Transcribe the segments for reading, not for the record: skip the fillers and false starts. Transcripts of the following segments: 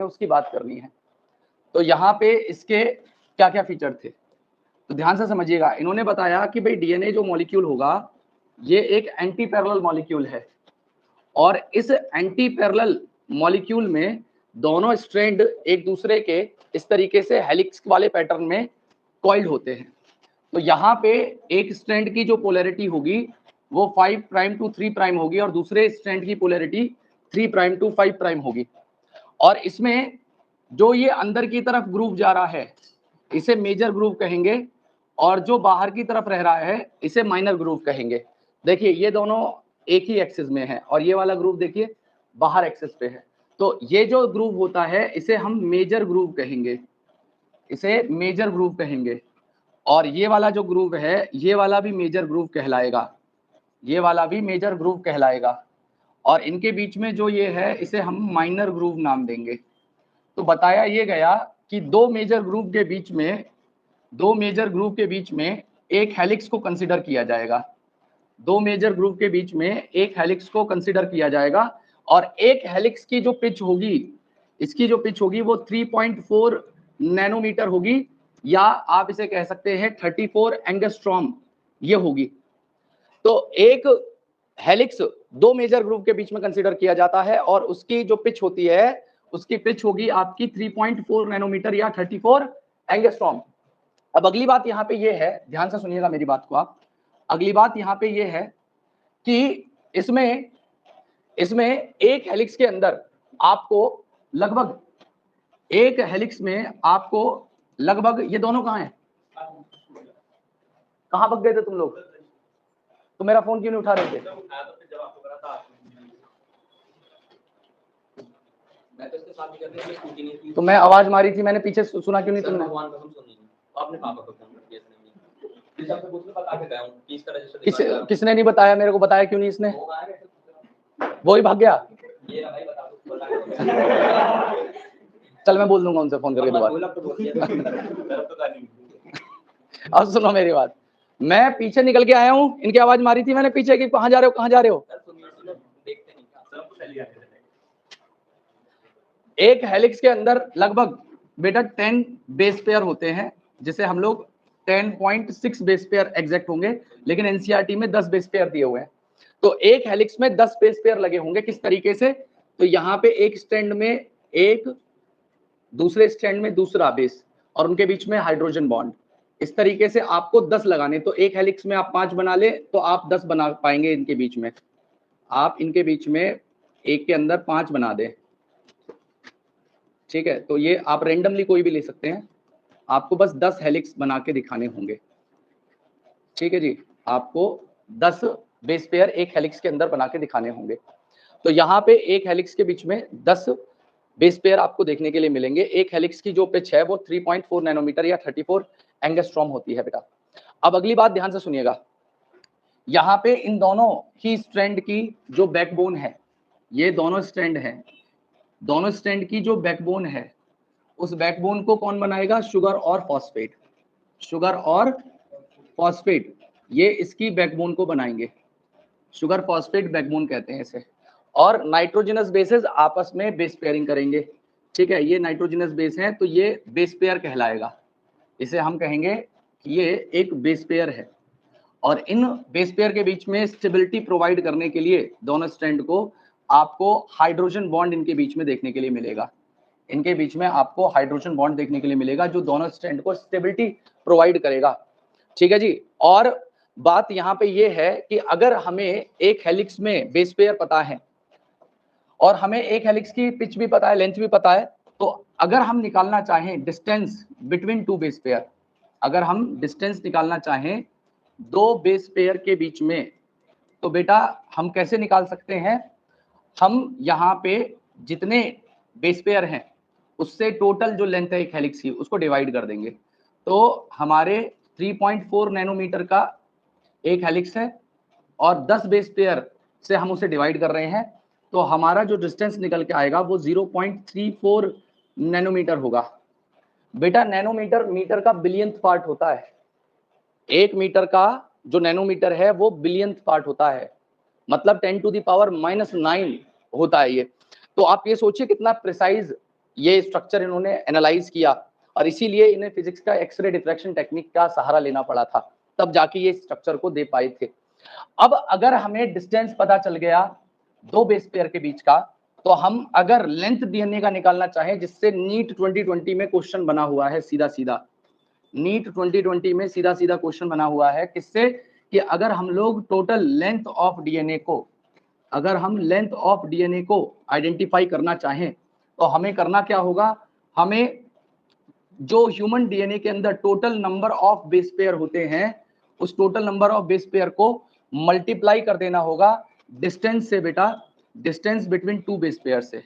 उसकी बात करनी है। तो यहाँ पे इसके क्या क्या फीचर थे तो ध्यान से समझिएगा। इन्होंने बताया कि भाई डीएनए जो मॉलिक्यूल होगा ये एक एंटी पैरेलल मॉलिक्यूल है और इस एंटी पैरेलल मॉलिक्यूल में दोनों स्ट्रैंड एक दूसरे के इस तरीके से हेलिक्स वाले पैटर्न में कॉइल्ड होते हैं। तो यहाँ पे एक स्ट्रैंड की जो पोलैरिटी होगी वो 5 प्राइम टू 3 प्राइम होगी और दूसरे स्ट्रैंड की पोलैरिटी 3 प्राइम टू 5 प्राइम होगी। और इसमें जो ये अंदर की तरफ ग्रूव जा रहा है इसे मेजर ग्रूव कहेंगे और जो बाहर की तरफ रह रहा है इसे माइनर ग्रूव कहेंगे। देखिए ये दोनों एक ही एक्सिस में है और ये वाला ग्रूव देखिए बाहर एक्सिस पे है। तो ये जो ग्रूव होता है इसे हम मेजर ग्रूव कहेंगे, इसे मेजर ग्रूव कहेंगे। और ये वाला जो ग्रूव है ये वाला भी मेजर ग्रूव कहलाएगा, ये वाला भी मेजर ग्रूव कहलाएगा। और इनके बीच में जो ये है इसे हम माइनर ग्रूव नाम देंगे। तो बताया ये गया कि दो मेजर ग्रूव के बीच में एक हेलिक्स को कंसीडर किया जाएगा, दो मेजर ग्रुप के बीच में एक हेलिक्स को कंसीडर किया जाएगा और एक हेलिक्स की जो पिच होगी इसकी जो पिच होगी वो 3.4 नैनोमीटर होगी या आप इसे कह सकते हैं 34 एंगस्ट्रॉम ये होगी। तो एक हेलिक्स दो मेजर ग्रुप के बीच में कंसीडर किया जाता है और उसकी जो पिच होती है उसकी पिच होगी आपकी 3.4 नैनोमीटर या 34 एंगस्ट्रॉम। अब अगली बात यहाँ पे ये है, ध्यान से सुनिएगा मेरी बात को आप। अगली बात यहाँ पे ये है कि इसमें एक हेलिक्स के अंदर आपको लगभग एक हेलिक्स में आपको लगभग ये दोनों कहाँ हैं, कहाँ भग गए थे तुम लोग? तो मेरा फोन क्यों नहीं उठा रहे थे? तो मैं आवाज मारी थी, मैंने पीछे सुना क्यों नहीं तुमने? किसने नहीं बताया मेरे को, बताया क्यों नहीं इसने? वो ही भाग गया। चल मैं बोल दूंगा उनसे फोन करके दोबारा। अब सुनो मेरी बात, मैं पीछे निकल के आया हूँ, इनकी आवाज मारी थी मैंने पीछे कि कहाँ जा रहे हो कहाँ जा रहे हो। एक हेलिक्स के अंदर लगभग बेटा 10 बेस पेयर होते हैं, जिसे हम लोग 10.6 बेस पेयर एग्जैक्ट होंगे, लेकिन एनसीईआरटी में 10 बेस पेयर दिए हुए हैं। तो एक हेलिक्स में 10 बेस पेयर लगे होंगे। किस तरीके से? तो यहाँ पे एक स्ट्रैंड में एक, दूसरे स्ट्रैंड में दूसरा बेस और उनके बीच में हाइड्रोजन बॉन्ड। इस तरीके से आपको 10 लगाने, तो एक हेलिक्स में आप 5 बना ले तो आप 10 बना पाएंगे इनके बीच में। आप इनके बीच में एक के अंदर 5 बना दे, ठीक है। तो ये आप रेंडमली कोई भी ले सकते हैं, आपको बस 10 हेलिक्स बना के दिखाने होंगे, ठीक है जी। आपको 10 बेस पेयर एक हेलिक्स के अंदर बना के दिखाने होंगे। तो यहाँ पे एक हेलिक्स के बीच में 10 बेस पेयर आपको देखने के लिए मिलेंगे। एक हेलिक्स की जो पिच है वो 3.4 नैनोमीटर या 34 एंगस्ट्रॉम होती है बेटा। अब अगली बात ध्यान से सुनिएगा, यहाँ पे इन दोनों ही स्ट्रैंड की जो बैकबोन है, ये दोनों स्ट्रैंड हैं, दोनों स्ट्रैंड की जो बैकबोन है उस बैकबोन को कौन बनाएगा? शुगर और फॉस्फेट। शुगर और फॉस्फेट ये इसकी बैकबोन को बनाएंगे, शुगर फॉस्फेट बैकबोन कहते हैं इसे। और नाइट्रोजनस बेसेस आपस में बेस पेयरिंग करेंगे, ठीक है। ये नाइट्रोजनस बेस है तो ये बेस पेयर कहलाएगा, इसे हम कहेंगे कि ये एक बेस पेयर है। और इन बेस पेयर के बीच में स्टेबिलिटी प्रोवाइड करने के लिए दोनों स्ट्रैंड को आपको हाइड्रोजन बॉन्ड इनके बीच में देखने के लिए मिलेगा, इनके बीच में आपको हाइड्रोजन बॉन्ड देखने के लिए मिलेगा जो दोनों स्ट्रैंड को स्टेबिलिटी प्रोवाइड करेगा, ठीक है जी। और बात यहाँ पे ये है कि अगर हमें एक हेलिक्स में बेस पेयर पता है और हमें एक हेलिक्स की पिच भी पता है, लेंथ भी पता है, तो अगर हम निकालना चाहें distance between two base pair, अगर हम डिस्टेंस निकालना चाहें दो बेस पेयर के बीच में, तो बेटा हम कैसे निकाल सकते हैं? हम यहाँ पे जितने बेस पेयर हैं उससे टोटल जो लेंथ है एक हेलिक्स की उसको डिवाइड कर देंगे। तो हमारे 3.4 नैनोमीटर का एक हेलिक्स है और 10 बेस पेयर से हम उसे डिवाइड कर रहे हैं, तो हमारा जो डिस्टेंस निकल के आएगा वो 0.34 नैनोमीटर होगा। बेटा नैनोमीटर मीटर का बिलियंथ पार्ट होता है, एक मीटर का जो नैनोमीटर है वो बिलियंथ पार्ट होता है, मतलब 10⁻⁻⁹ होता है ये। तो आप ये सोचिए कितना प्रिसाइज ये स्ट्रक्चर इन्होंने एनालाइज किया और इसीलिए इन्हें फिजिक्स का एक्सरे डिफ्रैक्शन टेक्निक का सहारा लेना पड़ा था, तब जाके ये स्ट्रक्चर को दे पाए थे। अब अगर हमें डिस्टेंस पता चल गया दो बेस पेयर के बीच का, तो हम अगर लेंथ डीएनए का निकालना चाहें, जिससे नीट 2020 में क्वेश्चन बना हुआ है सीधा सीधा, नीट 2020 में सीधा सीधा क्वेश्चन बना हुआ है किससे, कि अगर हम लोग टोटल लेंथ ऑफ डीएनए को, अगर हम लेंथ ऑफ डीएनए को आइडेंटिफाई करना चाहें तो हमें करना क्या होगा, हमें जो ह्यूमन डीएनए के अंदर total number of base pair होते हैं, उस total number of base pair को मल्टीप्लाई कर देना होगा डिस्टेंस से बेटा, distance between two base pair से।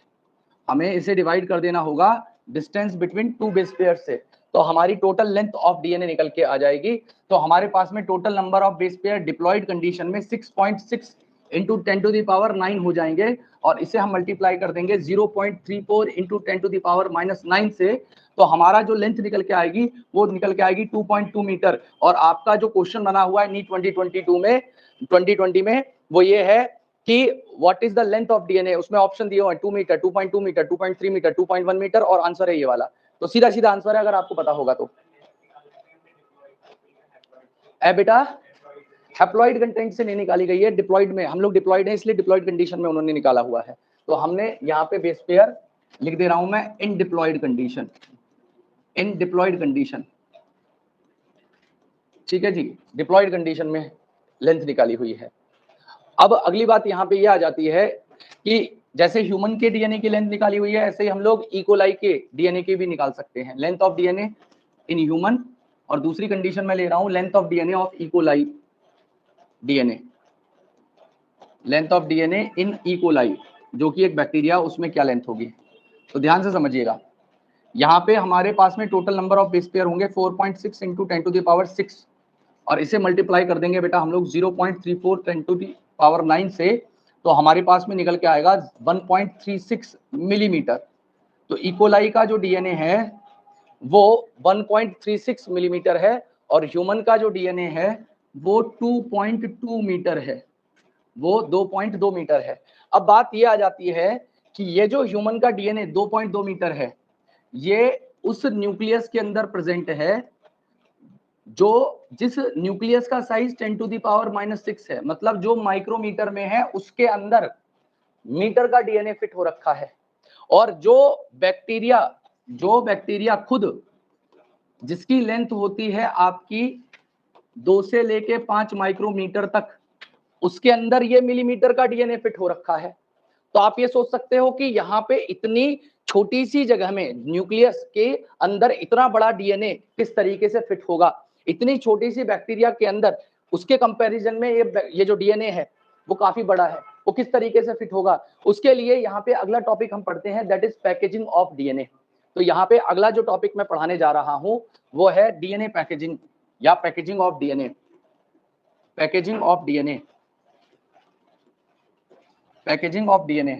हमें इसे डिवाइड कर देना होगा distance between two base pair से, तो हमारी टोटल लेंथ ऑफ डीएनए निकल के आ जाएगी। तो हमारे पास में total number of base pair diploid condition में 6.6 इंटू 10⁻⁹ हो जाएंगे, और इसे हम मल्टीप्लाई कर देंगे 0.34 इंटू 10⁻⁹ से, तो हमारा जो लेंथ निकल के आएगी वो निकल के आएगी 2.2 मीटर। और आपका जो क्वेश्चन बना हुआ है नीट 2020 में वो ये है कि what is the length of DNA, उसमें ऑप्शन दिए हुए हैं 2 मीटर, 2.2 मीटर, 2.3 मीटर, 2.1 मीटर, और आंसर है ये वाला। तो सीधा सीधा आंसर है अगर आपको पता होगा तो। बेटा हैप्लॉइड कंटेंट से नहीं निकाली गई है, डिप्लॉयड में, हम लोग डिप्लॉयड है इसलिए डिप्लॉयड कंडीशन में उन्होंने निकाला हुआ है। तो हमने यहाँ पे बेस पेयर लिख दे रहा हूं मैं इन डिप्लॉयड कंडीशन, इन डिप्लॉयड कंडीशन, ठीक है जी, डिप्लॉयड कंडीशन में लेंथ निकाली हुई है। अब अगली बात यहाँ पे ये आ जाती है कि जैसे ह्यूमन के डीएनए की लेंथ निकाली हुई है, ऐसे ही हम लोग इकोलाई के डीएनए की भी निकाल सकते हैं, length of DNA in human, और दूसरी कंडीशन में ले रहा हूं length of DNA of E coli DNA, length of DNA in E coli जो कि एक बैक्टीरिया, उसमें क्या लेंथ होगी। तो ध्यान से समझिएगा, यहाँ पे हमारे पास में total number of base pair होंगे 4.6 इंटू 10⁻⁶, और इसे मल्टीप्लाई कर देंगे बेटा हम लोग 0.34 10⁻⁹ से, तो हमारे पास में निकल के आएगा 1.36 मिलीमीटर। तो इकोलाई का जो डीएनए है वो 1.36 मिलीमीटर है, और ह्यूमन का जो डीएनए है वो 2.2 मीटर है, वो 2.2 मीटर है। अब बात ये आ जाती है कि ये जो ह्यूमन का डीएनए 2.2 मीटर है, ये उस न्यूक्लियस के अंदर प्रेजेंट है जो जिस न्यूक्लियस का साइज 10⁻⁻6 है, मतलब जो माइक्रोमीटर में है उसके अंदर मीटर का डीएनए फिट हो रखा है। और जो बैक्टीरिया खुद जिसकी लेंथ होती है आपकी 2 से लेके 5 माइक्रोमीटर तक, उसके अंदर ये मिलीमीटर का डीएनए फिट हो रखा है। तो आप ये सोच सकते हो कि यहाँ पे इतनी छोटी सी जगह में न्यूक्लियस के अंदर इतना बड़ा डीएनए किस तरीके से फिट होगा, इतनी छोटी सी बैक्टीरिया के अंदर, उसके कंपैरिजन में ये जो डीएनए है वो काफी बड़ा है, वो किस तरीके से फिट होगा। उसके लिए यहाँ पे अगला टॉपिक हम पढ़ते हैं, that is packaging of DNA. तो यहाँ पे अगला जो टॉपिक मैं पढ़ाने जा रहा हूं वो है डीएनए पैकेजिंग या packaging of DNA, packaging of DNA, packaging of DNA.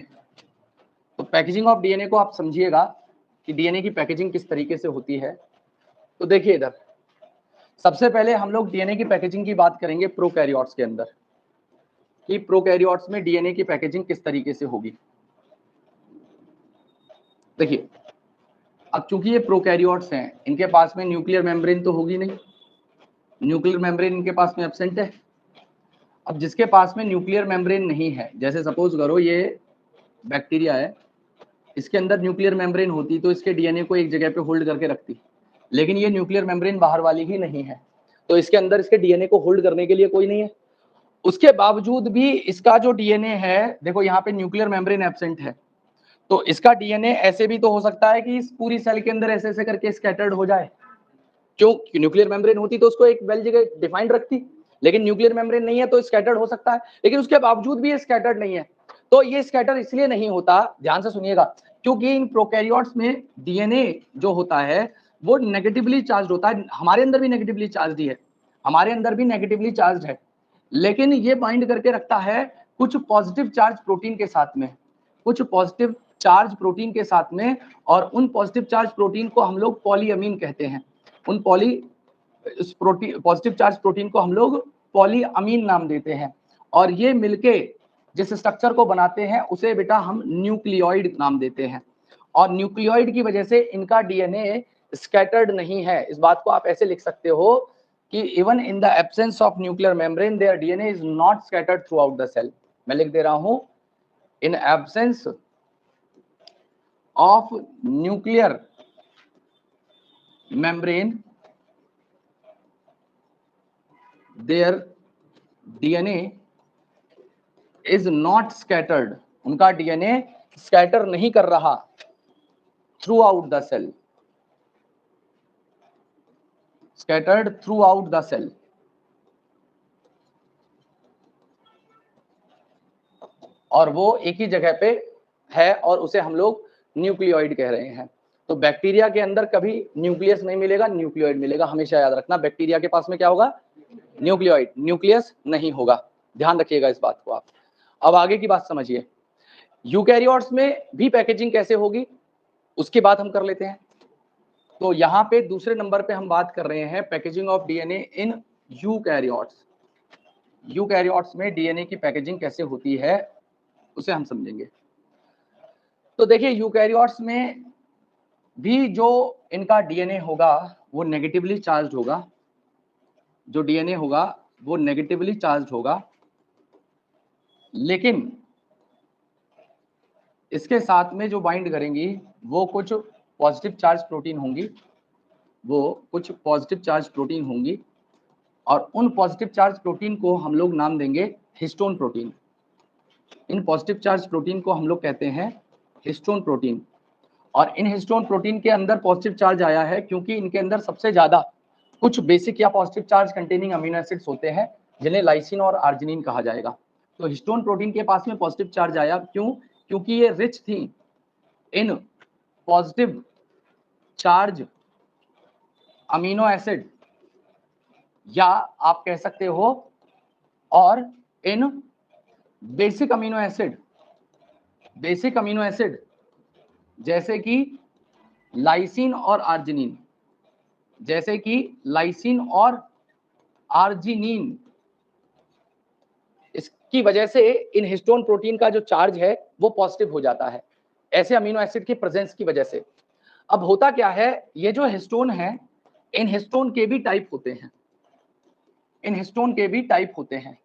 तो पैकेजिंग ऑफ डीएनए को आप समझिएगा कि डीएनए की पैकेजिंग किस तरीके से होती है। तो देखिए इधर, सबसे पहले हम लोग डीएनए की पैकेजिंग की बात करेंगे प्रोकैरियोट्स के अंदर, कि प्रोकैरियोट्स में डीएनए की पैकेजिंग किस तरीके से होगी। देखिए, अब चूंकि ये प्रोकैरियोट्स हैं, इनके पास में न्यूक्लियर मेम्ब्रेन तो होगी नहीं, न्यूक्लियर मेम्ब्रेन इनके पास में एब्सेंट है। अब जिसके पास में न्यूक्लियर मेम्ब्रेन नहीं है, जैसे सपोज करो ये बैक्टीरिया है, इसके अंदर न्यूक्लियर मेम्ब्रेन होती तो इसके डीएनए को एक जगह पे होल्ड करके रखती, लेकिन ये न्यूक्लियर मेम्ब्रेन बाहर वाली ही नहीं है, तो इसके अंदर इसके डीएनए को होल्ड करने के लिए कोई नहीं है। उसके बावजूद भी इसका जो डीएनए है, देखो यहाँ पे न्यूक्लियर मेम्ब्रेन एब्सेंट है, तो इसका डीएनए ऐसे भी तो हो सकता है कि इस पूरी सेल के अंदर ऐसे ऐसे करके स्कैटर्ड हो जाए। क्यों? न्यूक्लियर मेम्ब्रेन होती तो उसको एक वेल जगह डिफाइंड रखती, लेकिन न्यूक्लियर मेम्ब्रेन नहीं है तो स्कैटर्ड हो सकता है, लेकिन उसके बावजूद भी ये स्कैटर्ड नहीं है। तो ये स्कैटर इसलिए नहीं होता, ध्यान से सुनिएगा, क्योंकि इन प्रोकैरियोट्स में डीएनए जो होता है वो नेगेटिवली चार्ज होता है। हमारे अंदर भी नेगेटिवली चार्ज है, हमारे अंदर भी नेगेटिवली चार्ज है, लेकिन ये बाइंड करके रखता है कुछ पॉजिटिव चार्ज प्रोटीन के साथ में, कुछ पॉजिटिव चार्ज प्रोटीन के साथ में, और उन पॉजिटिव चार्ज प्रोटीन को हम लोग पॉलीअमीन कहते हैं। उन पॉजिटिव चार्ज प्रोटीन को हम लोग पॉलीअमीन नाम देते हैं, और ये मिलके जिस स्ट्रक्चर को बनाते हैं उसे बेटा हम न्यूक्लियोइड नाम देते हैं। और न्यूक्लियोइड की वजह से इनका डीएनए स्कैटर्ड नहीं है। इस बात को आप ऐसे लिख सकते हो कि even in the absence of nuclear membrane there DNA is not scattered throughout the cell. मैं लिख दे रहा हूं, in absence of nuclear membrane there DNA is not scattered, उनका डीएनए स्कैटर नहीं कर रहा throughout the cell, scattered throughout the cell। और वो एक ही जगह पे है और उसे हम लोग न्यूक्लियोइड कह रहे हैं। तो बैक्टीरिया के अंदर कभी न्यूक्लियस नहीं मिलेगा, न्यूक्लियोइड मिलेगा। हमेशा याद रखना, बैक्टीरिया के पास में क्या होगा? न्यूक्लियोइड, न्यूक्लियस नहीं होगा। ध्यान रखिएगा इस बात को आप। अब आगे की बात समझिए, यूकैरियोट्स में भी पैकेजिंग कैसे होगी उसकी बात हम कर लेते हैं। तो यहाँ पे दूसरे नंबर पे हम बात कर रहे हैं packaging of DNA in eukaryotes. Eukaryotes में डीएनए की पैकेजिंग कैसे होती है उसे हम समझेंगे। तो देखिए, यूकैरियोट्स में भी जो इनका डीएनए होगा वो नेगेटिवली चार्ज होगा, जो डीएनए होगा वो नेगेटिवली चार्ज होगा, लेकिन इसके साथ में जो बाइंड करेंगी वो कुछ पॉजिटिव चार्ज प्रोटीन होंगी, वो कुछ पॉजिटिव चार्ज प्रोटीन होंगी, और उन पॉजिटिव चार्ज प्रोटीन को हम लोग नाम देंगे हिस्टोन प्रोटीन। इन पॉजिटिव चार्ज प्रोटीन को हम लोग कहते हैं हिस्टोन प्रोटीन। और इन हिस्टोन प्रोटीन के अंदर पॉजिटिव चार्ज आया है क्योंकि इनके अंदर सबसे ज्यादा कुछ बेसिक या positive charge containing amino acids होते हैं जिन्हें लाइसिन और आर्जिनिन कहा जाएगा। तो हिस्टोन प्रोटीन के पास में पॉजिटिव चार्ज आया, क्यों? क्योंकि ये रिच थी in positive charge amino acid, या आप कह सकते हो और in basic amino acid, basic amino acid जैसे कि लाइसिन और आर्जिनिन, जैसे कि लाइसिन और आर्जिनिन। इसकी वजह से इन हिस्टोन प्रोटीन का जो चार्ज है वो पॉजिटिव हो जाता है, ऐसे अमीनो एसिड की प्रेजेंस की वजह से। अब होता क्या है, ये जो हिस्टोन है, इन हिस्टोन के भी टाइप होते हैं, इन हिस्टोन के भी टाइप होते हैं।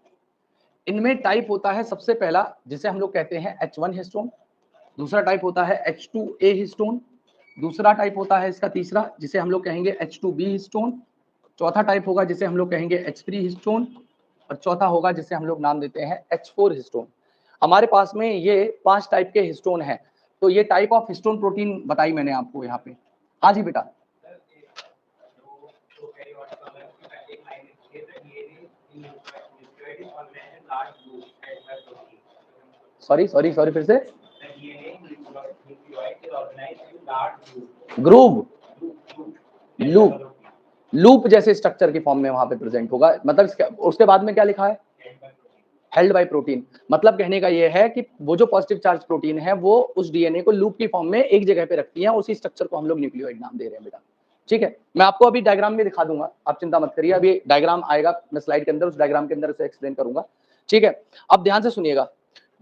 इनमें टाइप होता है सबसे पहला जिसे हम लोग कहते हैं H1 हिस्टोन, दूसरा टाइप होता है H2A हिस्टोन, दूसरा टाइप होता है इसका तीसरा जिसे हम लोग कहेंगे H2B हिस्टोन, चौथा टाइप होगा जिसे हम लोग कहेंगे H3 हिस्टोन, और चौथा होगा जिसे हम लोग नाम देते हैं H4 हिस्टोन। हमारे पास में ये 5 टाइप के हिस्टोन हैं। तो ये टाइप ऑफ हिस्टोन प्रोटीन बताई मैंने आपको यहाँ पे। हाँ जी बेटा, सॉरी फिर से। ग्रूव, लूप, लूप जैसे स्ट्रक्चर के फॉर्म में वहां पे प्रेजेंट होगा। मतलब उसके बाद में क्या लिखा है? Held by protein. मतलब कहने का ये है कि वो जो पॉजिटिव चार्ज प्रोटीन है वो उस डीएनए को लूप की फॉर्म में एक जगह पे रखती है, उसी स्ट्रक्चर को हम लोग न्यूक्लियोइड नाम दे रहे हैं बेटा। ठीक है, मैं आपको अभी डायग्राम में दिखा दूंगा, आप चिंता मत करिए, अभी डायग्राम आएगा मैं स्लाइड के अंदर, उस डायग्राम के अंदर उसे एक्सप्लेन करूंगा। ठीक है, अब ध्यान से सुनिएगा,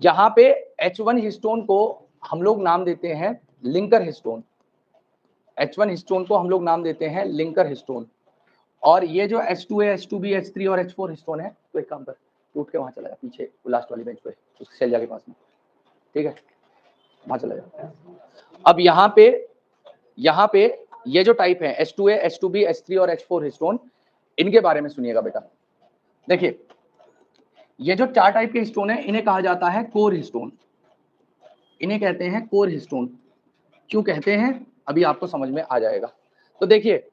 यहाँ पे H1 हिस्टोन को हम लोग नाम देते हैं लिंकर हिस्टोन, H1 हिस्टोन को हम लोग नाम देते हैं लिंकर हिस्टोन। और ये जो H2A, H2B, H3 और H4 हिस्टोन है, तो एक काम कर, उठ के वहां चला जा पीछे लास्ट वाली बेंच पे, उस सेलिया के पास में। ठीक है, वहां चला जा। अब यहाँ पे ये जो टाइप है H2A, H2B, H3 और H4 हिस्टोन, इनके बारे में सुनिएगा बेटा। देखिए, ये जो 4 टाइप के हिस्टोन है इन्हें कहा जाता है कोर हिस्टोन, इन्हें कहते हैं कोर हिस्टोन। क्यों कहते हैं अभी आपको समझ में आ जाएगा। तो देखिए,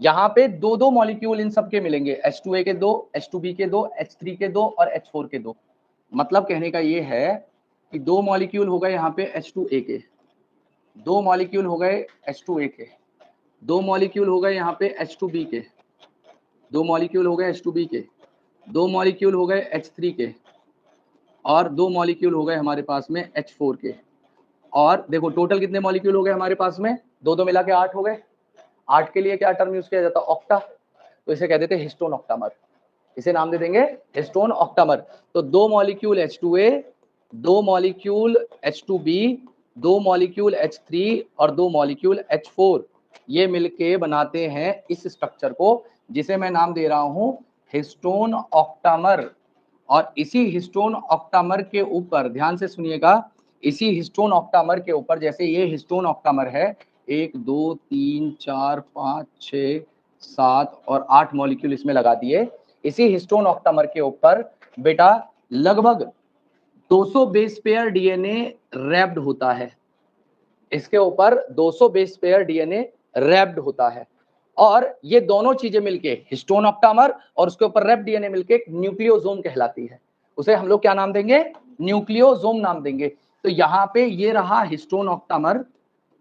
यहाँ पे दो मॉलिक्यूल इन सब के मिलेंगे, H2A के 2, H2B के 2, H3 के 2 और H4 के 2। मतलब कहने का ये है कि 2 मॉलिक्यूल हो गए यहाँ पे H2A के, 2 मॉलिक्यूल हो गए H2A के, 2 मॉलिक्यूल हो गए यहाँ पे H2B के, 2 मॉलिक्यूल हो गए H2B के, 2 मॉलिक्यूल हो गए H3 के, और 2 मॉलिक्यूल हो गए हमारे पास में H4 के। और देखो टोटल कितने मॉलिक्यूल हो गए हमारे पास में, 2 मिला के 8 हो गए। 8 के लिए क्या टर्म यूज किया जाता है? ऑक्टा। तो इसे कह देते हैं हिस्टोन ऑक्टामर, इसे नाम दे देंगे हिस्टोन ऑक्टामर। तो 2 molecule H2A, 2 molecule H2B, 2 molecule H3 और 2 मॉलिक्यूल H4 ये मिलके बनाते हैं इस स्ट्रक्चर को, जिसे मैं नाम दे रहा हूं हिस्टोन ऑक्टामर। और इसी हिस्टोन ऑक्टामर के ऊपर ध्यान से सुनिएगा, इसी हिस्टोन ऑक्टामर के ऊपर, जैसे ये हिस्टोन ऑक्टामर है, 1 2 3 4 5 6 7 और 8 मॉलिक्यूल इसमें लगा दिए। इसी हिस्टोन ऑक्टामर के ऊपर बेटा लगभग 200 बेस पेयर डीएनए रैप्ड होता है। इसके ऊपर 200 बेस पेयर डीएनए रैप्ड होता है, और ये दोनों चीजें मिलके हिस्टोन ऑक्टामर और उसके ऊपर रैप्ड डीएनए मिलके एक न्यूक्लियोसोम कहलाती है। उसे हम लोग क्या नाम देंगे? न्यूक्लियोसोम नाम देंगे। तो यहाँ पे ये रहा हिस्टोन ऑक्टामर,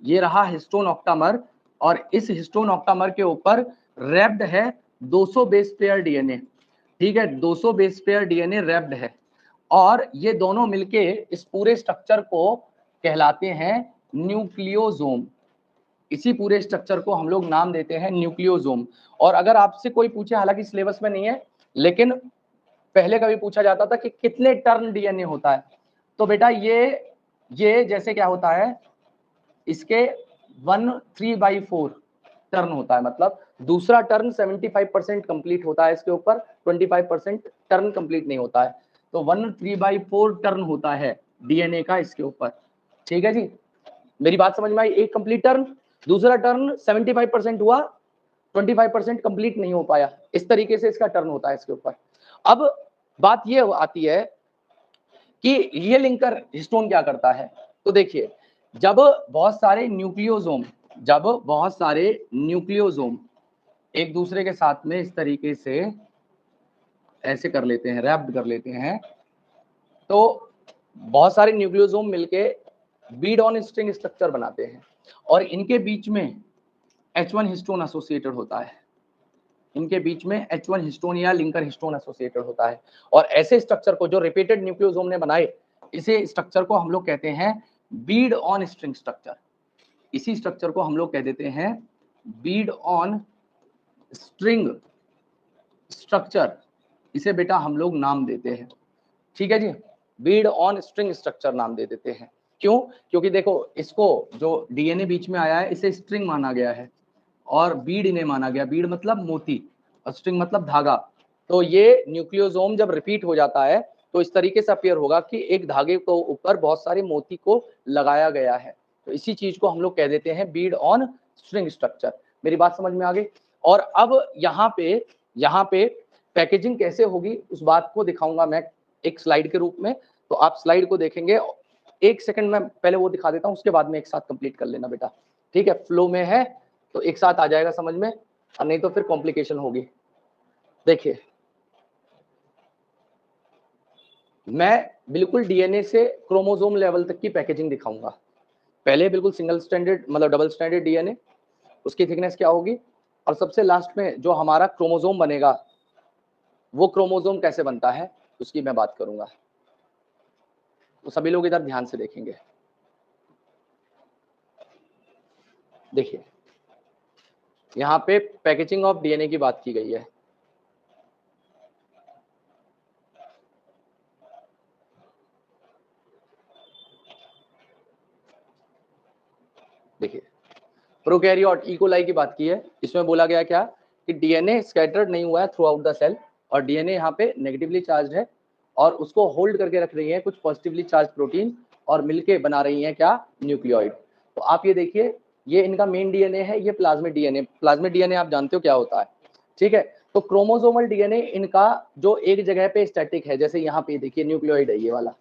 ये रहा हिस्टोन ऑक्टामर, और इस हिस्टोन ऑक्टामर के ऊपर रैप्ड है 200 बेस पेयर डीएनए। ठीक है, 200 बेस पेयर डीएनए रैप्ड है, और ये दोनों मिलके इस पूरे स्ट्रक्चर को कहलाते हैं न्यूक्लियोसोम। इसी पूरे स्ट्रक्चर को हम लोग नाम देते हैं न्यूक्लियोसोम। और अगर आपसे कोई पूछे, हालांकि सिलेबस में नहीं है, लेकिन पहले कभी पूछा जाता था कि कितने टर्न डीएनए होता है, तो बेटा ये जैसे क्या होता है, इसके 1/3/4 टर्न होता है, मतलब दूसरा टर्न 75% कंप्लीट होता है इसके ऊपर, 25% टर्न कंप्लीट नहीं होता है। तो 1/3/4 टर्न होता है डीएनए का इसके ऊपर। ठीक है जी, मेरी बात समझ में आई? एक कंप्लीट टर्न, दूसरा टर्न 75% हुआ, 25% कंप्लीट नहीं हो पाया, इस तरीके से इसका टर्न होता है इसके ऊपर। अब बात ये आती है कि ये लिंकर हिस्टोन क्या करता है। तो देखिए, जब बहुत सारे न्यूक्लियोसोम एक दूसरे के साथ में इस तरीके से ऐसे कर लेते हैं, रैप्ड कर लेते हैं, तो बहुत सारे न्यूक्लियोसोम मिलके बीड ऑन स्ट्रिंग स्ट्रक्चर बनाते हैं, और इनके बीच में H1 हिस्टोन एसोसिएटेड होता है, इनके बीच में H1 हिस्टोन या लिंकर हिस्टोन एसोसिएटेड होता है। और ऐसे स्ट्रक्चर को जो रिपीटेड न्यूक्लियोसोम ने बनाए, इसे स्ट्रक्चर को हम लोग कहते हैं बीड ऑन स्ट्रिंग स्ट्रक्चर। इसी स्ट्रक्चर को हम लोग कह देते हैं बीड ऑन स्ट्रिंग स्ट्रक्चर, इसे बेटा हम लोग नाम देते हैं। ठीक है जी, बीड ऑन स्ट्रिंग स्ट्रक्चर नाम दे देते हैं। क्यों? क्योंकि देखो, इसको जो डीएनए बीच में आया है इसे स्ट्रिंग माना गया है, और बीड इन्हें माना गया, बीड मतलब मोती और स्ट्रिंग मतलब धागा। तो ये न्यूक्लियोसोम जब रिपीट हो जाता है तो इस तरीके से अपीयर होगा कि एक धागे को ऊपर बहुत सारे मोती को लगाया गया है। तो इसी चीज को हम लोग कह देते हैं बीड ऑन स्ट्रिंग स्ट्रक्चर। मेरी बात समझ में आ गई? और अब यहाँ पे पैकेजिंग कैसे होगी उस बात को दिखाऊंगा मैं एक स्लाइड के रूप में। तो आप स्लाइड को देखेंगे, 1 सेकंड में पहले वो दिखा देता हूँ, उसके बाद में एक साथ कंप्लीट कर लेना बेटा। ठीक है, फ्लो में है तो एक साथ आ जाएगा समझ में, और नहीं तो फिर कॉम्प्लिकेशन होगी। देखिए, मैं बिल्कुल डीएनए से क्रोमोसोम लेवल तक की पैकेजिंग दिखाऊंगा। पहले बिल्कुल सिंगल स्ट्रैंडेड मतलब डबल स्ट्रैंडेड डीएनए, उसकी थिकनेस क्या होगी, और सबसे लास्ट में जो हमारा क्रोमोसोम बनेगा, वो क्रोमोसोम कैसे बनता है उसकी मैं बात करूंगा। तो सभी लोग इधर ध्यान से देखेंगे। देखिए, यहाँ पे पैकेजिंग ऑफ डीएनए की बात की गई है। देखिए, प्रोकैरियोट इकोलाई की बात की है। इसमें बोला गया क्या कि डीएनए स्कैटर्ड नहीं हुआ है थ्रू आउट द सेल, और डीएनए यहाँ पे नेगेटिवली चार्ज है, और उसको होल्ड करके रख रही है कुछ पॉजिटिवली चार्ज प्रोटीन, और मिलके बना रही है क्या? न्यूक्लियोइड। तो आप ये देखिए, ये इनका मेन डीएनए है, ये प्लाज्मिड डीएनए। प्लाज्मिड डीएनए आप जानते हो क्या होता है, ठीक है। तो क्रोमोसोमल डीएनए इनका जो एक जगह पे स्टैटिक है, जैसे यहाँ पे देखिए न्यूक्लियोइड है, ये वाला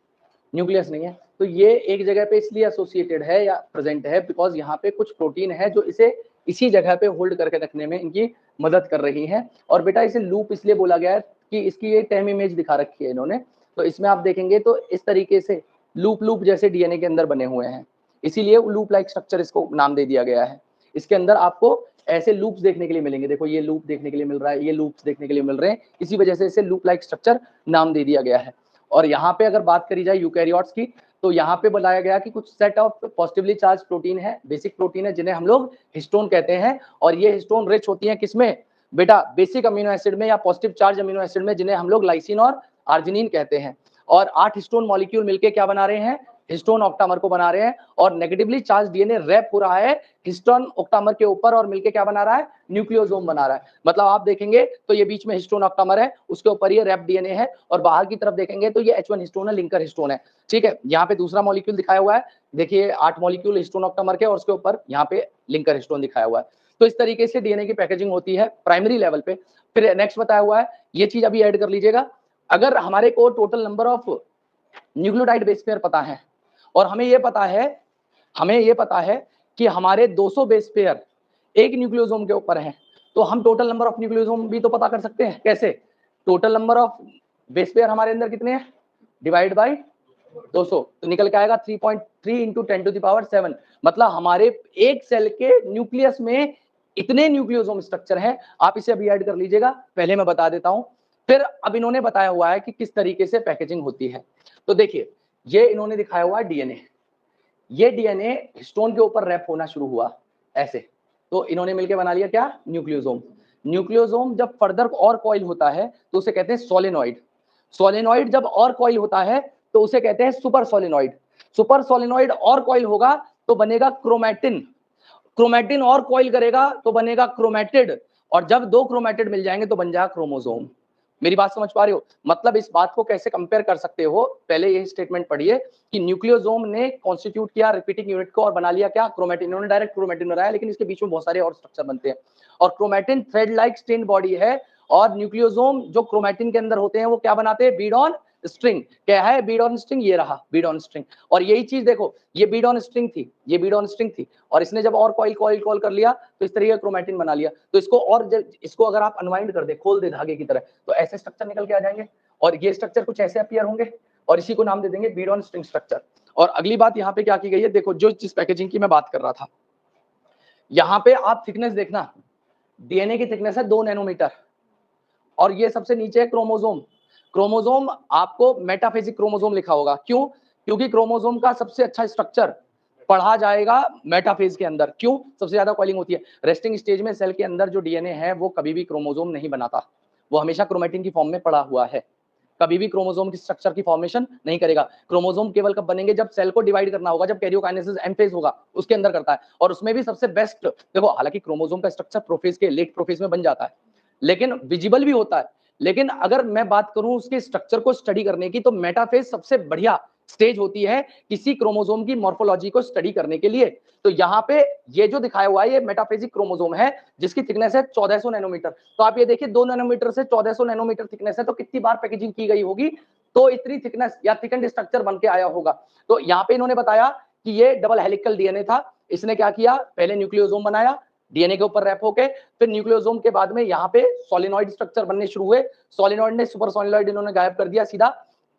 न्यूक्लियस नहीं है, तो ये एक जगह पे इसलिए एसोसिएटेड है या प्रेजेंट है बिकॉज यहाँ पे कुछ प्रोटीन है जो इसे इसी जगह पे होल्ड करके रखने में इनकी मदद कर रही है। और बेटा इसे लूप इसलिए बोला गया है कि इसकी ये टाइम इमेज दिखा रखी है इन्होंने, तो इसमें आप देखेंगे तो इस तरीके से लूप जैसे डीएनए के अंदर बने हुए हैं, इसीलिए लूप लाइक स्ट्रक्चर इसको नाम दे दिया गया है। इसके अंदर आपको ऐसे लूप्स देखने के लिए मिलेंगे, देखो ये लूप देखने के लिए मिल रहा है, ये लूप्स देखने के लिए मिल रहे हैं, इसी वजह से इसे लूप लाइक स्ट्रक्चर नाम दे दिया गया है। और यहाँ पे अगर बात करी जाए यूकैरियोट्स की, तो यहाँ पे बताया गया कि कुछ set of positively charge protein है, बेसिक प्रोटीन है, जिन्हें हम लोग हिस्टोन कहते हैं। और ये हिस्टोन रिच होती है किसमें बेटा? बेसिक अमीनो एसिड में या पॉजिटिव चार्ज अमीनो एसिड में, जिन्हें हम लोग लाइसिन और आर्जिनिन कहते हैं। और 8 हिस्टोन मॉलिक्यूल मिलके क्या बना रहे हैं? हिस्टोन ऑक्टामर को बना रहे हैं और नेगेटिवली चार्ज डीएनए रैप हो रहा है हिस्टोन ऑक्टामर के ऊपर और मिलके क्या बना रहा है, न्यूक्लियोसोम बना रहा है। मतलब आप देखेंगे तो ये बीच में हिस्टोन ऑक्टामर है, उसके ऊपर ये रैप डीएनए है और बाहर की तरफ देखेंगे तो ये H1 हिस्टोन है, लिंकर हिस्टोन है। ठीक है, यहाँ पे दूसरा मॉलिक्यूल दिखाया हुआ है, देखिए 8 मॉलिक्यूल हिस्टोन ऑक्टामर के और उसके ऊपर यहाँ पे लिंकर हिस्टोन दिखाया हुआ है। तो इस तरीके से डीएनए की पैकेजिंग होती है प्राइमरी लेवल पे। फिर नेक्स्ट बताया हुआ है, ये चीज अभी ऐड कर लीजिएगा, अगर हमारे को total number of nucleotide base pair पता है और हमें ये पता है कि हमारे 200 बेस पेयर एक न्यूक्लियोसोम के ऊपर है, तो हम टोटल नंबर ऑफ न्यूक्लियोसोम भी तो पता कर सकते हैं। कैसे? Total number of base pair हमारे अंदर कितने हैं, डिवाइड बाय 200, तो निकल के आएगा 3.3 इंटू 10⁻7। मतलब हमारे एक सेल के न्यूक्लियस में इतने न्यूक्लियोसोम स्ट्रक्चर है। आप इसे अभी ऐड कर लीजिएगा, पहले मैं बता देता हूं, फिर अब इन्होंने बताया हुआ है कि किस तरीके से पैकेजिंग होती है। तो देखिए, ये इन्होंने दिखाया हुआ है डीएनए, ये डीएनए हिस्टोन के ऊपर रैप होना शुरू हुआ ऐसे, तो इन्होंने मिलकर बना लिया क्या, न्यूक्लियोसोम। न्यूक्लियोसोम जब फर्दर और कॉइल होता है तो उसे कहते हैं सोलेनॉइड। सोलेनॉइड जब और कॉइल होता है तो उसे कहते हैं सुपर सोलेनॉइड। सुपर सोलेनॉइड और कॉइल होगा तो बनेगा क्रोमैटिन। क्रोमैटिन और कॉइल करेगा तो बनेगा क्रोमैटिड, और जब दो क्रोमैटिड मिल जाएंगे तो बन जाएगा क्रोमोसोम। मेरी बात समझ पा रहे हो? मतलब इस बात को कैसे कंपेयर कर सकते हो, पहले ये स्टेटमेंट पढ़िए कि न्यूक्लियोसोम ने कॉन्स्टिट्यूट किया रिपीटिंग यूनिट को और बना लिया क्या, क्रोमैटिन। इन्होंने डायरेक्ट क्रोमैटिन बनाया, लेकिन इसके बीच में बहुत सारे और स्ट्रक्चर बनते हैं और chromatin thread like strain body है, और न्यूक्लियोसोम जो क्रोमैटिन के अंदर होते हैं वो क्या बनाते हैं, बीड ऑन स्ट्रिंग। क्या है बीड ऑन स्ट्रिंग, ये रहा बीड ऑन स्ट्रिंग। और यही चीज देखो, ये बीड ऑन स्ट्रिंग थी, ये बीड ऑन स्ट्रिंग थी, और इसने जब और कॉइल कर लिया तो इस तरीके का क्रोमैटिन बना लिया। तो इसको और इसको अगर आप अनवाइंड कर दे, खोल दे धागे की तरह, तो ऐसे स्ट्रक्चर निकल के आ जाएंगे और ये स्ट्रक्चर कुछ ऐसे अपीयर होंगे और इसी को नाम दे देंगे बीड ऑन स्ट्रिंग स्ट्रक्चर। और अगली बात यहाँ पे क्या की गई है, देखो जो जिस पैकेजिंग की मैं बात कर रहा था, यहाँ पे आप थिकनेस देखना, डीएनए की थिकनेस है 2 नैनोमीटर, और ये सबसे नीचे है क्रोमोसोम। क्रोमोसोम आपको मेटाफेजिक क्रोमोसोम लिखा होगा, क्यों? क्योंकि क्रोमोसोम का सबसे अच्छा स्ट्रक्चर पढ़ा जाएगा मेटाफेज के अंदर। क्यों? सबसे ज्यादा कॉइलिंग होती है। रेस्टिंग स्टेज में सेल के अंदर जो डीएनए है वो कभी भी क्रोमोसोम नहीं बनाता, वो हमेशा क्रोमैटिन की फॉर्म में पड़ा हुआ है, कभी भी क्रोमोसोम की स्ट्रक्चर की फॉर्मेशन नहीं करेगा। क्रोमोसोम केवल कब बनेंगे, जब सेल को डिवाइड करना होगा, जब कैरियोकाइनेसिस एम फेज होगा उसके अंदर करता है, और उसमें भी सबसे बेस्ट देखो, हालांकि क्रोमोसोम का स्ट्रक्चर प्रोफेज के लेट प्रोफेज में बन जाता है, लेकिन विजिबल भी होता है। लेकिन अगर मैं बात करूं उसके स्ट्रक्चर को स्टडी करने की, तो मेटाफेज सबसे बढ़िया स्टेज होती है किसी क्रोमोसोम की मॉर्फोलॉजी को स्टडी करने के लिए। तो यहाँ पे ये जो दिखाया हुआ है ये मेटाफेजिक क्रोमोसोम है, जिसकी थिकनेस है 1400 नैनोमीटर। तो आप ये देखिए 2 नैनोमीटर से 1400 नैनोमीटर थिकनेस है, तो कितनी बार पैकेजिंग की गई होगी, तो इतनी थिकनेस या थिकनेड स्ट्रक्चर बन के आया होगा। तो यहाँ पे इन्होंने बताया कि ये डबल हेलिकल डीएनए था। इसने क्या किया, पहले न्यूक्लियोसोम बनाया, डीएनए के ऊपर रैप होके, फिर न्यूक्लियोसोम के बाद में यहाँ पे सोलिनॉइड स्ट्रक्चर बनने शुरू हुए। सोलिनॉइड ने सुपर सोलिनॉइड इन्होंने गायब कर दिया सीधा।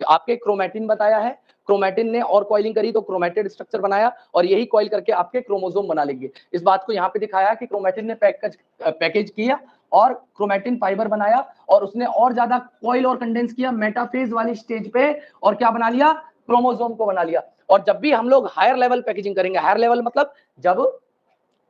आपके क्रोमैटिन बताया है, क्रोमैटिन ने और कॉइलिंग करी तो क्रोमैटिड स्ट्रक्चर बनाया, और यही कॉइल करके आपके क्रोमोसोम बना लेंगे। इस बात को यहाँ पे दिखाया कि क्रोमैटिन ने पैकेज किया और क्रोमैटिन फाइबर बनाया, और उसने और ज्यादा कॉइल और कंडेंस किया मेटाफेज वाली स्टेज पे, और क्या बना लिया, क्रोमोसोम को बना लिया। और जब भी हम लोग हायर लेवल पैकेजिंग करेंगे, हायर लेवल मतलब जब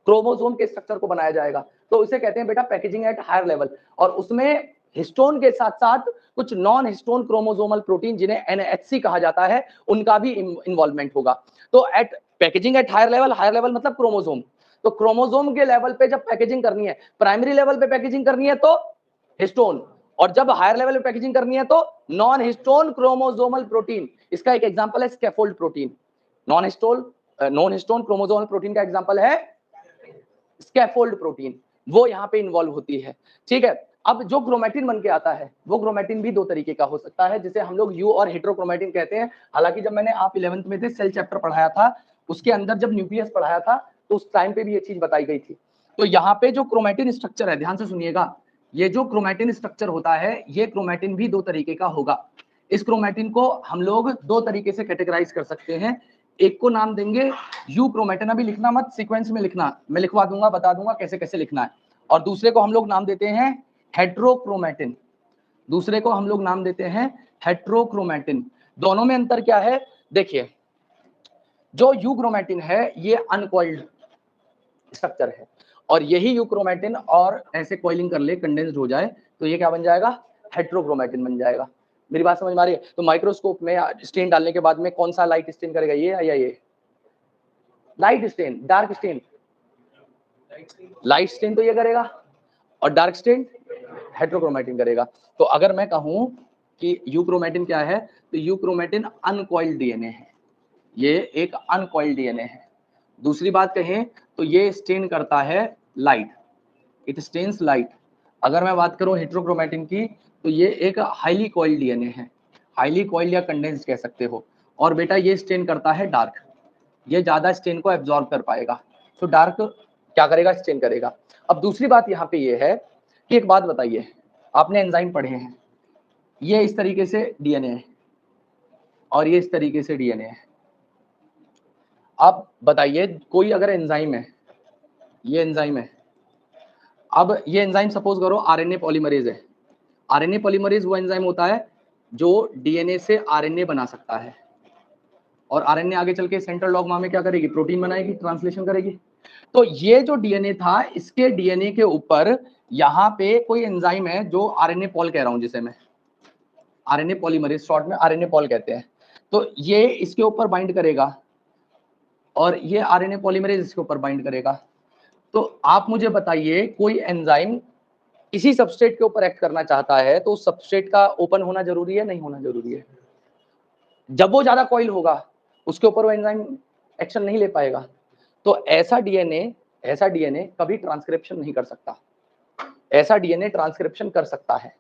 क्रोमोसोम के स्ट्रक्चर को बनाया जाएगा, तो इसे कहते हैं बेटा पैकेजिंग एट हायर लेवल। और उसमें हिस्टोन के साथ साथ कुछ नॉन हिस्टोन क्रोमोसोमल प्रोटीन जिन्हें एनएचसी कहा जाता है, उनका भी इन्वॉल्वमेंट होगा। तो at packaging at higher level मतलब क्रोमोसोम। तो क्रोमोसोम के लेवल पे जब पैकेजिंग करनी है, प्राइमरी लेवल पे पैकेजिंग करनी है तो हिस्टोन, और जब हायर लेवल पे पैकेजिंग करनी है तो नॉन हिस्टोन क्रोमोसोमल प्रोटीन। इसका एक एग्जांपल है scaffold protein. Non histone chromosomal protein का एग्जांपल है स्कैफोल्ड प्रोटीन, वो यहाँ पे इन्वॉल्व होती है। ठीक है, अब जो क्रोमैटिन बन के आता है वो क्रोमैटिन भी 2 तरीके का हो सकता है, जिसे हम लोग यू और हेटेरोक्रोमैटिन कहते हैं। हालांकि जब मैंने आप 11th में थे सेल चैप्टर पढ़ाया था, उसके अंदर जब न्यूक्लियस पढ़ाया था तो उस टाइम पे भी ये चीज बताई गई थी। तो यहाँ पे जो क्रोमैटिन स्ट्रक्चर है, ध्यान से सुनिएगा, ये जो क्रोमैटिन स्ट्रक्चर होता है ये क्रोमैटिन भी 2 तरीके का होगा। इस क्रोमैटिन को हम लोग 2 तरीके से कैटेगराइज कर सकते हैं। एक को नाम देंगे यू क्रोमैटिन, अभी लिखना मत, सीक्वेंस में लिखना, मैं लिखवा दूंगा, बता दूंगा कैसे कैसे लिखना है। और दूसरे को हम लोग नाम देते हैं हेट्रोक्रोमैटिन, दूसरे को हम लोग नाम देते हैं हेट्रोक्रोमैटिन। दोनों में अंतर क्या है, देखिए जो यू क्रोमैटिन है ये अनकॉइल्ड स्ट्रक्चर है, और यही यू क्रोमैटिन और ऐसे कॉइलिंग कर ले, कंडेंस्ड हो जाए, तो ये क्या बन जाएगा, हेट्रोक्रोमैटिन बन जाएगा। मेरी बात समझ में आ रही है? तो माइक्रोस्कोप में स्टेन डालने के बाद में कौन सा लाइट स्टेन करेगा, ये या ये? Light stain, dark stain, light stain तो ये करेगा और डार्क स्टेन हेट्रोक्रोमेटिन करेगा। तो अगर मैं कहूं कि यूक्रोमेटिन क्या है, तो यूक्रोमेटिन अनकॉइल्ड डीएनए है, ये एक अनकॉइल्ड डीएनए है। दूसरी बात कहें तो ये स्टेन करता है लाइट, इट स्टेन्स लाइट। अगर मैं बात करूं हेट्रोक्रोमेटिन की, तो ये एक हाईली कॉइल्ड डीएनए है, हाईली कॉइल्ड या कंडेंस्ड कह सकते हो। और बेटा ये स्टेन करता है डार्क, ये ज्यादा स्टेन को एब्जॉर्ब कर पाएगा, तो डार्क क्या करेगा, स्टेन करेगा। अब दूसरी बात यहाँ पे ये है कि एक बात बताइए, आपने एंजाइम पढ़े हैं, ये इस तरीके से डीएनए है और ये इस तरीके से डीएनए है। अब बताइए कोई अगर एंजाइम है, ये एंजाइम है, अब ये एंजाइम सपोज करो आरएनए पॉलीमरेज है। आरएनए पॉलीमरेज वो एंजाइम होता है जो डीएनए से आरएनए बना सकता है, और आरएनए आगे चल के सेंट्रल डॉग्मा में क्या करेगी, प्रोटीन बनाएगी, ट्रांसलेशन करेगी। तो ये जो डीएनए था, इसके डीएनए के ऊपर यहाँ पे कोई एंजाइम है जो आरएनए पॉल कह रहा हूं, जिसे मैं आरएनए पॉलीमरेज, शॉर्ट में आरएनए पॉल कहते हैं। तो ये इसके ऊपर बाइंड करेगा और ये आरएनए पॉलीमरेज इसके ऊपर बाइंड करेगा। तो आप मुझे बताइए कोई एंजाइम किसी सबस्ट्रेट के ऊपर एक्ट करना चाहता है तो उस सबस्ट्रेट का ओपन होना जरूरी है, नहीं होना जरूरी है? जब वो ज्यादा कॉइल होगा उसके ऊपर वो एंजाइम एक्शन नहीं ले पाएगा। तो ऐसा डीएनए कभी ट्रांसक्रिप्शन नहीं कर सकता, ऐसा डीएनए ट्रांसक्रिप्शन कर सकता है।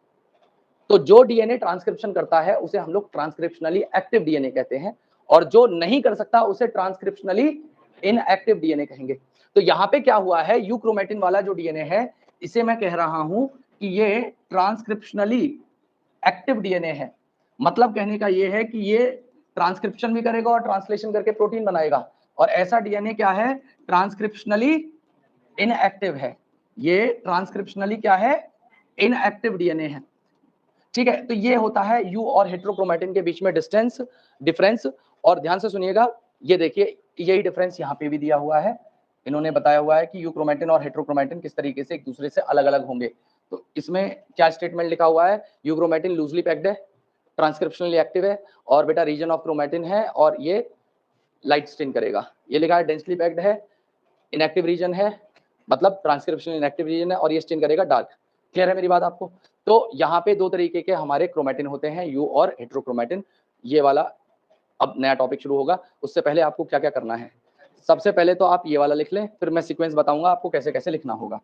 तो जो डीएनए ट्रांसक्रिप्शन करता है उसे हम लोग ट्रांसक्रिप्शनली एक्टिव डीएनए कहते हैं, और जो नहीं कर सकता उसे ट्रांसक्रिप्शनली इनएक्टिव डीएनए कहेंगे। तो यहाँ पे क्या हुआ है, यूक्रोमेटिन वाला जो डीएनए है, इसे मैं कह रहा हूं कि ये ट्रांसक्रिप्शनली एक्टिव डीएनए है। मतलब कहने का ये है कि ये ट्रांसक्रिप्शन भी करेगा और ट्रांसलेशन करके प्रोटीन बनाएगा। और ऐसा डीएनए क्या है, ट्रांसक्रिप्शनली इनएक्टिव है। ये ट्रांसक्रिप्शनली क्या है, इनएक्टिव डीएनए है। ठीक है, तो ये होता है यू और हेट्रोक्रोमेटिन के बीच में डिफरेंस। और ध्यान से सुनिएगा, ये देखिए यही डिफरेंस यहाँ पे भी दिया हुआ है। इन्होंने बताया हुआ है कि यूक्रोमेटिन और हेट्रोक्रोमेटिन किस तरीके से एक दूसरे से अलग अलग होंगे। तो इसमें क्या स्टेटमेंट लिखा हुआ है, यूक्रोमेटिन लूजली पैक्ड है, ट्रांसक्रिप्शनली एक्टिव है, और बेटा रीजन ऑफ क्रोमेटिन है और ये लाइट स्टेन करेगा। ये लिखा है डेंसली पैक्ड है, इनएक्टिव रीजन है, मतलब ट्रांसक्रिप्शनल इनएक्टिव रीजन है, और ये स्टेन करेगा डार्क। क्लियर है मेरी बात आपको? तो यहाँ पे दो तरीके के हमारे क्रोमेटिन होते हैं, यू और हेट्रोक्रोमेटिन। ये वाला अब नया टॉपिक शुरू होगा, उससे पहले आपको क्या क्या करना है। सबसे पहले तो आप ये वाला लिख लें, फिर मैं सीक्वेंस बताऊंगा आपको कैसे कैसे लिखना होगा।